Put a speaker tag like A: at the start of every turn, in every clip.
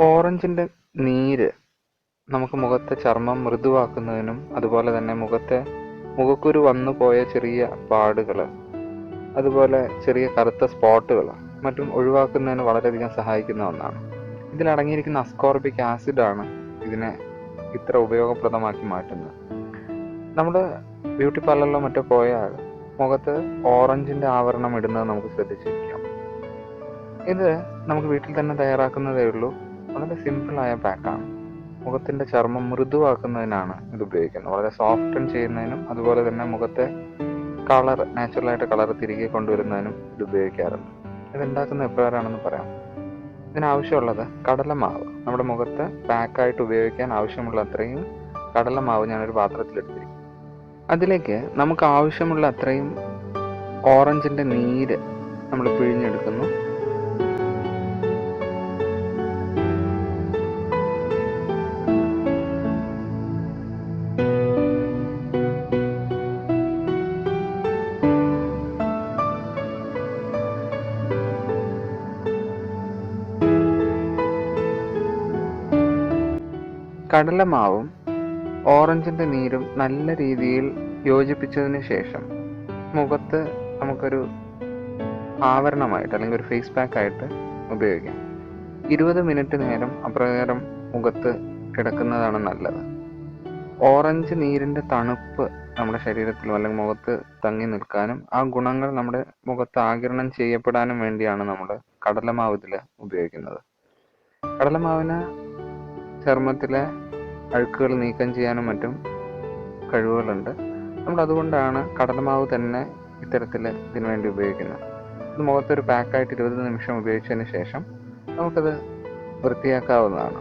A: ഓറഞ്ചിൻ്റെ നീര് നമുക്ക് മുഖത്തെ ചർമ്മം മൃദുവാക്കുന്നതിനും അതുപോലെ തന്നെ മുഖക്കുരു വന്നു പോയ ചെറിയ പാടുകൾ, അതുപോലെ ചെറിയ കറുത്ത സ്പോട്ടുകൾ മറ്റും ഒഴിവാക്കുന്നതിന് വളരെയധികം സഹായിക്കുന്ന ഒന്നാണ്. ഇതിലടങ്ങിയിരിക്കുന്ന അസ്കോർബിക് ആസിഡാണ് ഇതിനെ ഇത്ര ഉപയോഗപ്രദമാക്കി മാറ്റുന്നത്. നമ്മൾ ബ്യൂട്ടി പാർലറിലോ മറ്റോ പോയാൽ മുഖത്ത് ഓറഞ്ചിൻ്റെ ആവരണം ഇടുന്നത് നമുക്ക് ശ്രദ്ധിച്ചിരിക്കാം. ഇത് നമുക്ക് വീട്ടിൽ തന്നെ തയ്യാറാക്കുന്നതേ ഉള്ളൂ. വളരെ സിമ്പിളായ പാക്കാണ്. മുഖത്തിൻ്റെ ചർമ്മം മൃദുവാക്കുന്നതിനാണ് ഇത് ഉപയോഗിക്കുന്നത്. വളരെ സോഫ്റ്റൻ ചെയ്യുന്നതിനും അതുപോലെ തന്നെ മുഖത്തെ നാച്ചുറലായിട്ട് കളർ തിരികെ കൊണ്ടുവരുന്നതിനും ഇത് ഉപയോഗിക്കാറുണ്ട്. ഇതുണ്ടാക്കുന്ന എപ്രകാരമാണെന്ന് പറയാം. ഇതിനാവശ്യമുള്ളത് കടലമാവ്. നമ്മുടെ മുഖത്ത് പാക്കായിട്ട് ഉപയോഗിക്കാൻ ആവശ്യമുള്ള അത്രയും കടലമാവ് ഞാനൊരു പാത്രത്തിലെടുത്തിരിക്കും. അതിലേക്ക് നമുക്ക് ആവശ്യമുള്ള അത്രയും ഓറഞ്ചിൻ്റെ നീര് നമ്മൾ പിഴിഞ്ഞെടുക്കുന്നു. കടലമാവും ഓറഞ്ചിൻ്റെ നീരും നല്ല രീതിയിൽ യോജിപ്പിച്ചതിന് ശേഷം മുഖത്ത് നമുക്കൊരു ആവരണമായിട്ട് അല്ലെങ്കിൽ ഒരു ഫേസ് പാക്കായിട്ട് ഉപയോഗിക്കാം. 20 മിനിറ്റ് നേരം അപ്രകാരം മുഖത്ത് കിടക്കുന്നതാണ് നല്ലത്. ഓറഞ്ച് നീരിൻ്റെ തണുപ്പ് നമ്മുടെ ശരീരത്തിലും അല്ലെങ്കിൽ മുഖത്ത് തങ്ങി നിൽക്കാനും ആ ഗുണങ്ങൾ നമ്മുടെ മുഖത്ത് ആഗിരണം ചെയ്യപ്പെടാനും വേണ്ടിയാണ് നമ്മൾ കടലമാവ് ഇതിൽ ഉപയോഗിക്കുന്നത്. കടലമാവിന് ചർമ്മത്തിലെ അഴുക്കുകൾ നീക്കം ചെയ്യാനും മറ്റും കഴിവുകളുണ്ട്. നമ്മൾ അതുകൊണ്ടാണ് കടലമാവ് തന്നെ ഇത്തരത്തിൽ ഇതിനു വേണ്ടി ഉപയോഗിക്കുന്നത്. ഇത് മുഖത്തൊരു പാക്കായിട്ട് 20 നിമിഷം ഉപയോഗിച്ചതിന് ശേഷം നമുക്കത് വൃത്തിയാക്കാവുന്നതാണ്.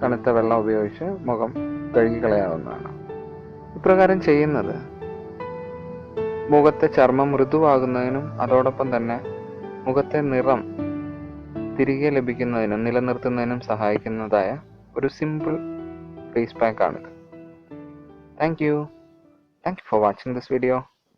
A: തണുത്ത വെള്ളം ഉപയോഗിച്ച് മുഖം കഴുകിക്കളയാവുന്നതാണ്. ഇപ്രകാരം ചെയ്യുന്നത് മുഖത്തെ ചർമ്മം മൃദുവാകുന്നതിനും അതോടൊപ്പം തന്നെ മുഖത്തെ നിറം തിരികെ ലഭിക്കുന്നതിനും നിലനിർത്തുന്നതിനും സഹായിക്കുന്നതായ ഒരു സിമ്പിൾ ഫേസ് പാക്കാണിത്. Thank you for watching this video.